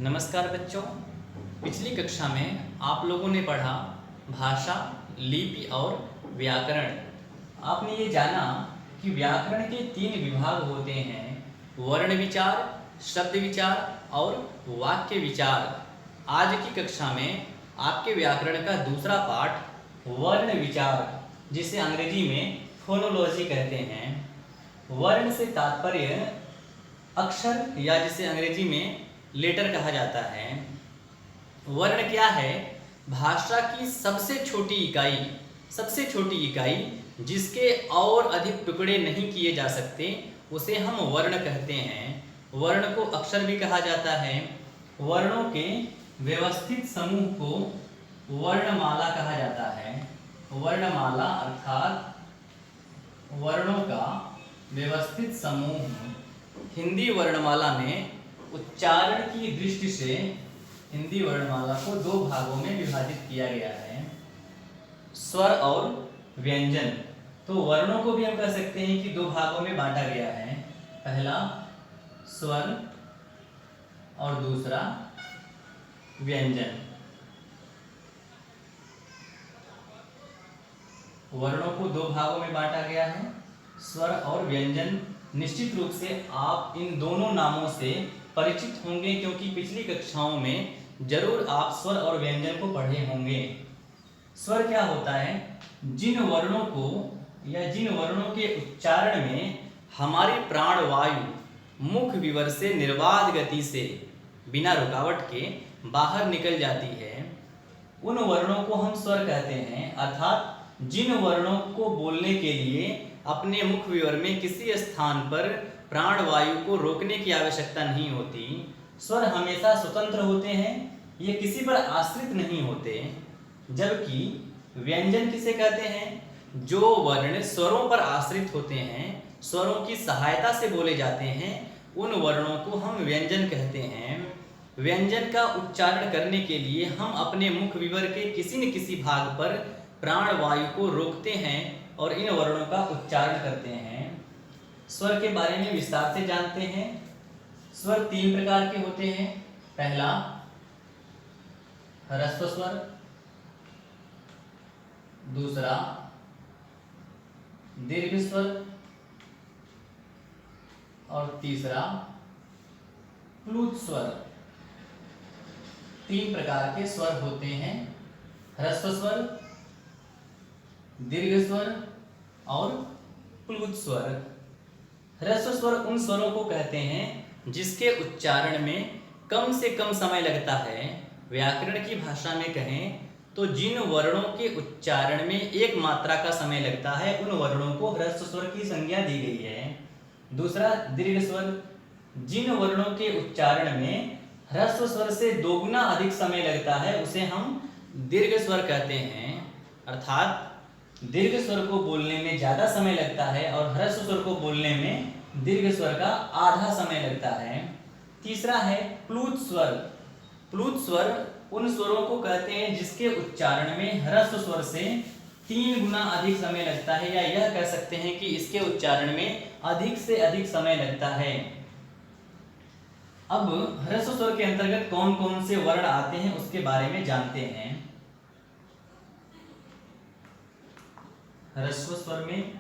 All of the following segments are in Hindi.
नमस्कार बच्चों। पिछली कक्षा में आप लोगों ने पढ़ा भाषा, लिपि और व्याकरण। आपने ये जाना कि व्याकरण के 3 विभाग होते हैं, वर्ण विचार, शब्द विचार और वाक्य विचार। आज की कक्षा में आपके व्याकरण का दूसरा पाठ वर्ण विचार, जिसे अंग्रेजी में फोनोलॉजी कहते हैं। वर्ण से तात्पर्य अक्षर या जिसे अंग्रेजी में लेटर कहा जाता है। वर्ण क्या है? भाषा की सबसे छोटी इकाई जिसके और अधिक टुकड़े नहीं किए जा सकते, उसे हम वर्ण कहते हैं। वर्ण को अक्षर भी कहा जाता है। वर्णों के व्यवस्थित समूह को वर्णमाला कहा जाता है। वर्णमाला अर्थात वर्णों का व्यवस्थित समूह। हिंदी वर्णमाला में उच्चारण की दृष्टि से हिंदी वर्णमाला को 2 भागों में विभाजित किया गया है, स्वर और व्यंजन। तो वर्णों को भी हम कह सकते हैं कि 2 भागों में बांटा गया है, पहला स्वर और दूसरा व्यंजन। वर्णों को 2 भागों में बांटा गया है, स्वर और व्यंजन। निश्चित रूप से आप इन दोनों नामों से परिचित होंगे, क्योंकि पिछली कक्षाओं में जरूर आप स्वर और व्यंजन को पढ़े होंगे। स्वर क्या होता है? जिन वर्णों को या जिन वर्णों के उच्चारण में हमारी प्राणवायु मुख विवर से निर्बाध गति से बिना रुकावट के बाहर निकल जाती है, उन वर्णों को हम स्वर कहते हैं। अर्थात जिन वर्णों को बोलने के लिए अपने मुख विवर में किसी स्थान पर प्राणवायु को रोकने की आवश्यकता नहीं होती, स्वर हमेशा स्वतंत्र होते हैं, ये किसी पर आश्रित नहीं होते। जबकि व्यंजन किसे कहते हैं? जो वर्ण स्वरों पर आश्रित होते हैं, स्वरों की सहायता से बोले जाते हैं, उन वर्णों को हम व्यंजन कहते हैं। व्यंजन का उच्चारण करने के लिए हम अपने मुख विवर के किसी न किसी भाग पर प्राणवायु को रोकते हैं और इन वर्णों का उच्चारण करते हैं। स्वर के बारे में विस्तार से जानते हैं। स्वर 3 प्रकार के होते हैं। पहला ह्रस्व स्वर, दूसरा दीर्घ स्वर और तीसरा प्लुत स्वर। 3 प्रकार के स्वर होते हैं, ह्रस्व स्वर, दीर्घ स्वर और प्लुत स्वर। ह्रस्व स्वर उन स्वरों को कहते हैं जिसके उच्चारण में कम से कम समय लगता है। व्याकरण की भाषा में कहें तो जिन वर्णों के उच्चारण में 1 मात्रा का समय लगता है, उन वर्णों को ह्रस्व स्वर की संज्ञा दी गई है। दूसरा दीर्घ स्वर, जिन वर्णों के उच्चारण में ह्रस्व स्वर से 2 गुना अधिक समय लगता है, उसे हम दीर्घ स्वर कहते हैं। अर्थात दीर्घ स्वर को बोलने में ज्यादा समय लगता है और ह्रस्व स्वर को बोलने में दीर्घ स्वर का आधा समय लगता है। तीसरा है प्लुत स्वर। प्लुत स्वर उन स्वरों को कहते हैं जिसके उच्चारण में ह्रस्व स्वर से 3 गुना अधिक समय लगता है, या यह कह सकते हैं कि इसके उच्चारण में अधिक से अधिक समय लगता है। अब ह्रस्व स्वर के अंतर्गत कौन कौन से वर्ण आते हैं उसके बारे में जानते हैं। ह्रस्व स्वर में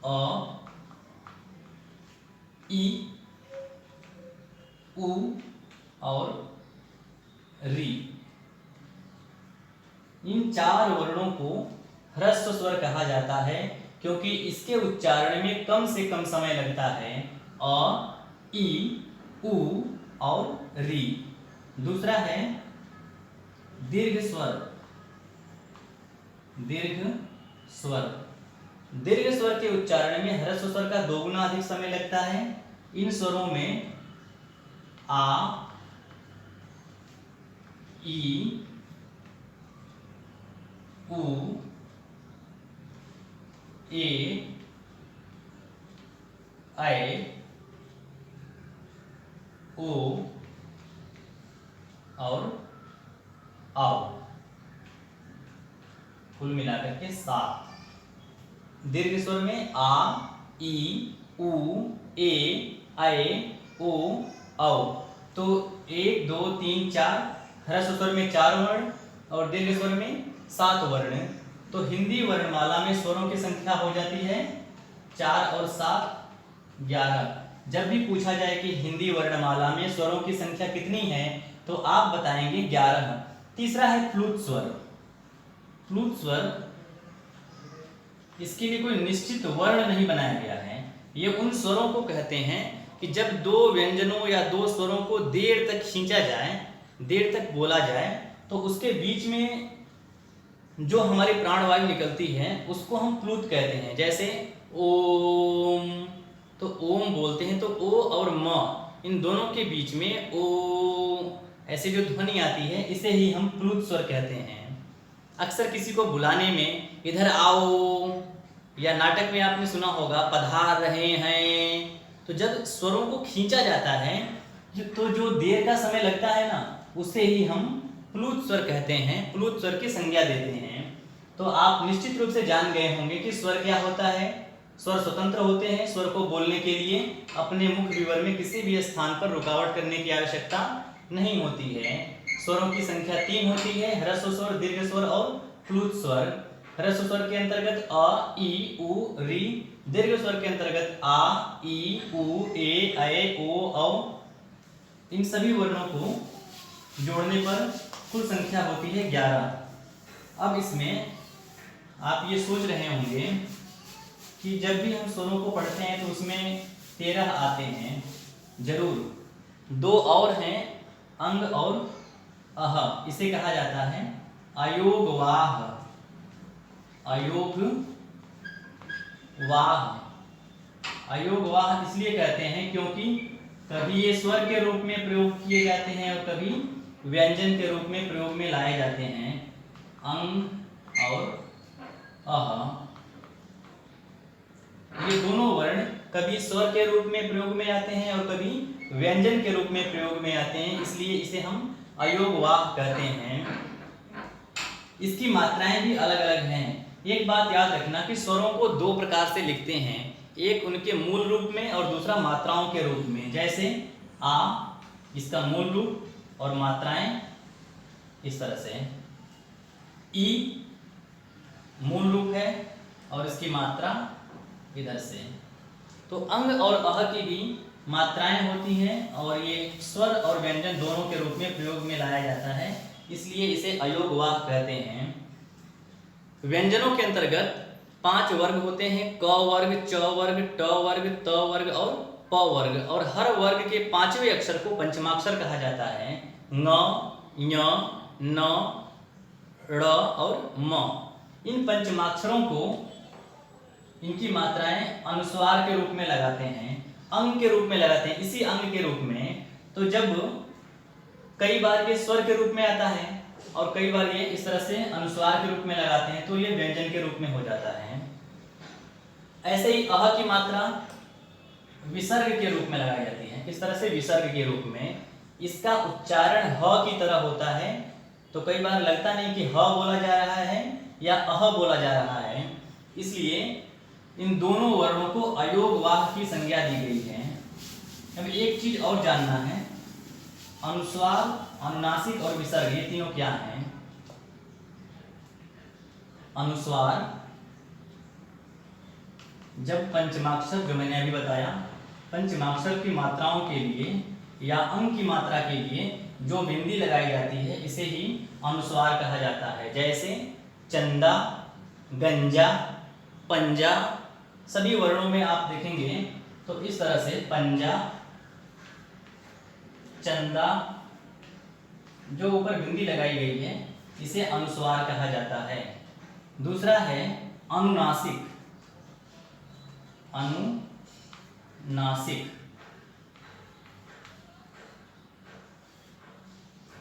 अ, ई, उ और री। इन 4 वर्णों को ह्रस्व स्वर कहा जाता है, क्योंकि इसके उच्चारण में कम से कम समय लगता है। अ, ई, उ और री। दूसरा है दीर्घ स्वर। दीर्घ स्वर के उच्चारण में ह्रस्व स्वर का 2 गुना अधिक समय लगता है। इन स्वरों में आ, ई, उ, ए, ऐ, ओ और औ, कुल मिलाकर के 7। दीर्घ स्वर में आ, ई, उ, ए, ऐ, ओ, औ। तो 1 2 3 4 ह्रस्व स्वर में 4 वर्ण और दीर्घ स्वर में 7 वर्ण। तो हिंदी वर्णमाला में स्वरों की संख्या हो जाती है 4 और 7 11। जब भी पूछा जाए कि हिंदी वर्णमाला में स्वरों की संख्या कितनी है तो आप बताएंगे 11। तीसरा है फ्लूट स्वर। फ्लूट स्वर, इसके लिए कोई निश्चित वर्ण नहीं बनाया गया है। ये उन स्वरों को कहते हैं कि जब दो व्यंजनों या दो स्वरों को देर तक खींचा जाए, देर तक बोला जाए, तो उसके बीच में जो हमारी प्राणवायु निकलती है उसको हम प्लूत कहते हैं। जैसे ओम, तो ओम बोलते हैं तो ओ और म इन दोनों के बीच में ओ ऐसे जो ध्वनि आती है इसे ही हम प्लूत स्वर कहते हैं। अक्सर किसी को बुलाने में इधर आओ, या नाटक में आपने सुना होगा पधार रहे हैं, तो जब स्वरों को खींचा जाता है तो जो देर का समय लगता है ना उसे ही हम प्लूत स्वर कहते हैं, प्लूत स्वर की संज्ञा देते हैं। तो आप निश्चित रूप से जान गए होंगे कि स्वर क्या होता है। स्वर स्वतंत्र होते हैं। स्वर को बोलने के लिए अपने मुख विवर में किसी भी स्थान पर रुकावट करने की आवश्यकता नहीं होती है। स्वरों की संख्या 3 होती है, ह्रस्व स्वर, दीर्घ स्वर और फ्लूट स्वर। ह्रस्व स्वर के अंतर्गत अ, ई, उ, री। दीर्घ स्वर के अंतर्गत आ, ई, उ, ए, ऐ, ओ, औ। इन सभी वर्णों को जोड़ने पर कुल संख्या होती है 11। अब इसमें आप ये सोच रहे होंगे कि जब भी हम स्वरों को पढ़ते हैं तो उसमें 13 आते हैं। जरूर, 2 और हैं, अंग और अह। इसे कहा जाता है अयोगवाह। अयोगवाह। अयोगवाह इसलिए कहते हैं क्योंकि कभी ये स्वर के रूप में प्रयोग किए जाते हैं और कभी व्यंजन के रूप में प्रयोग में लाए जाते हैं। अंग और अह, ये दोनों वर्ण कभी स्वर के रूप में प्रयोग में आते हैं और कभी व्यंजन के रूप में प्रयोग में आते हैं, इसलिए इसे हम अयोगवाह कहते हैं। इसकी मात्राएं भी अलग अलग हैं। एक बात याद रखना कि स्वरों को 2 प्रकार से लिखते हैं, एक उनके मूल रूप में और दूसरा मात्राओं के रूप में। जैसे आ, इसका मूल रूप और मात्राएं इस तरह से। ई मूल रूप है और इसकी मात्रा इधर से। तो अंग और अह की भी मात्राएं होती हैं और ये स्वर और व्यंजन दोनों के रूप में प्रयोग में लाया जाता है, इसलिए इसे अयोगवाह कहते हैं। व्यंजनों के अंतर्गत 5 वर्ग होते हैं, क वर्ग, च वर्ग, ट वर्ग, त वर्ग और प वर्ग। और हर वर्ग के 5वें अक्षर को पंचमाक्षर कहा जाता है। ङ, ञ, न, ड़ और म। इन पंचमाक्षरों को इनकी मात्राएं अनुस्वार के रूप में लगाते हैं, अंग के रूप में लगाते हैं। इसी अंग के रूप में तो जब कई बार ये स्वर के रूप में आता है और कई बार ये इस तरह से अनुस्वार के रूप में लगाते हैं तो ये व्यंजन के रूप में हो जाता है। ऐसे ही अह की मात्रा विसर्ग के रूप में लगाई जाती है। किस तरह से? विसर्ग के रूप में। इसका उच्चारण ह की तरह होता है, तो कई बार लगता नहीं कि ह बोला जा रहा है या अह बोला जा रहा है, इसलिए इन दोनों वर्णों को अयोगवाह की संज्ञा दी गई है। अब एक चीज और जानना है, अनुस्वार, अनुनासिक और विसर्ग ये तीनों क्या हैं? अनुस्वार जब पंचमाक्षर, जो मैंने अभी बताया, पंचमाक्षर की मात्राओं के लिए या अंग की मात्रा के लिए जो बिंदी लगाई जाती है इसे ही अनुस्वार कहा जाता है। जैसे चंदा, गंजा, पंजा, सभी वर्णों में आप देखेंगे तो इस तरह से पंजा, चंदा, जो ऊपर बिंदी लगाई गई है इसे अनुस्वार कहा जाता है। दूसरा है अनुनासिक। अनुनासिक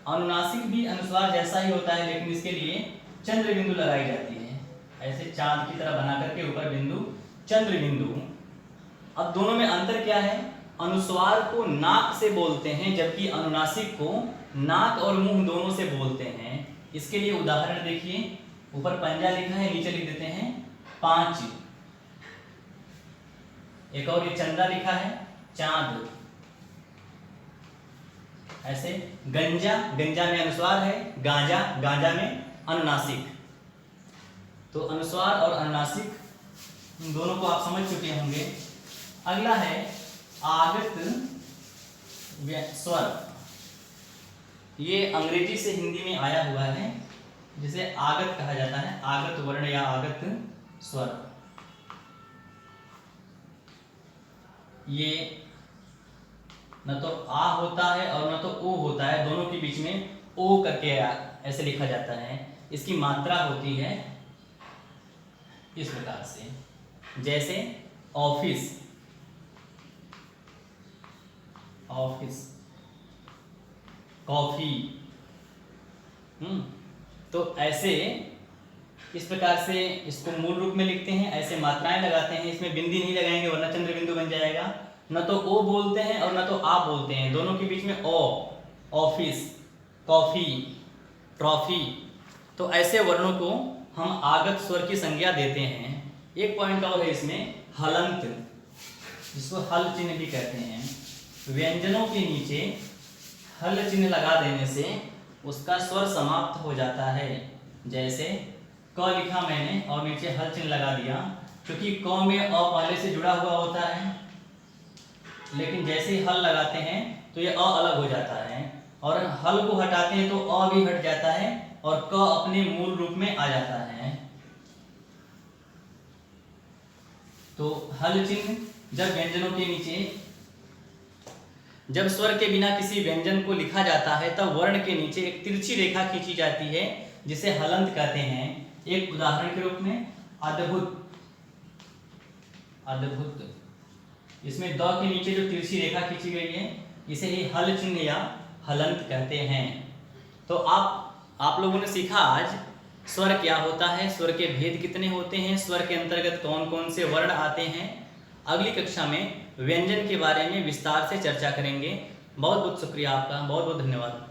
अनुनासिक भी अनुस्वार जैसा ही होता है, लेकिन इसके लिए चंद्र बिंदु लगाई जाती है, ऐसे चांद की तरह बना करके ऊपर बिंदु, चंद्र बिंदु। अब दोनों में अंतर क्या है? अनुस्वार को नाक से बोलते हैं जबकि अनुनासिक को नाक और मुंह दोनों से बोलते हैं। इसके लिए उदाहरण देखिए, ऊपर पंजा लिखा है, नीचे लिख देते हैं 5। एक और ये चंदा लिखा है, चांद। ऐसे गंजा, गंजा में अनुस्वार है, गांजा, गांजा में अनुनासिक। तो अनुस्वार और अनुनासिक इन दोनों को आप समझ चुके होंगे। अगला है आगत स्वर। ये अंग्रेजी से हिंदी में आया हुआ है, जिसे आगत कहा जाता है, आगत वर्ण या आगत स्वर। ये न तो आ होता है और न तो ओ होता है, दोनों के बीच में ओ करके ऐसे लिखा जाता है। इसकी मात्रा होती है इस प्रकार से, जैसे ऑफिस, ऑफिस, कॉफी। तो ऐसे इस प्रकार से इसको मूल रूप में लिखते हैं, ऐसे मात्राएं लगाते हैं। इसमें बिंदी नहीं लगाएंगे वरना चंद्र बिंदु बन जाएगा। न तो ओ बोलते हैं और न तो आप बोलते हैं, दोनों के बीच में ओ, ऑफिस, कॉफी, ट्रॉफी। तो ऐसे वर्णों को हम आगत स्वर की संज्ञा देते हैं। एक पॉइंट और है इसमें, हलंत, जिसको हल चिन्ह भी कहते हैं। व्यंजनों के नीचे हल चिन्ह लगा देने से उसका स्वर समाप्त हो जाता है। जैसे क लिखा मैंने और नीचे हल चिन्ह लगा दिया, क्योंकि क में अ पहले से जुड़ा हुआ होता है, लेकिन जैसे ही हल लगाते हैं तो ये अ अलग हो जाता है, और हल को हटाते हैं तो अ भी हट जाता है और क अपने मूल रूप में आ जाता है। तो हल चिन्ह जब व्यंजनों के नीचे, जब स्वर के बिना किसी व्यंजन को लिखा जाता है तब वर्ण के नीचे एक तिरछी रेखा खींची जाती है, जिसे हलंत कहते हैं। एक उदाहरण के रूप में अद्भुत, अद्भुत, इसमें द के नीचे जो तिरछी रेखा खींची गई है इसे ही हल चिन्ह या हलंत कहते हैं। तो आप लोगों ने सीखा आज स्वर क्या होता है, स्वर के भेद कितने होते हैं, स्वर के अंतर्गत कौन कौन से वर्ण आते हैं। अगली कक्षा में व्यंजन के बारे में विस्तार से चर्चा करेंगे। बहुत बहुत शुक्रिया आपका, बहुत बहुत धन्यवाद।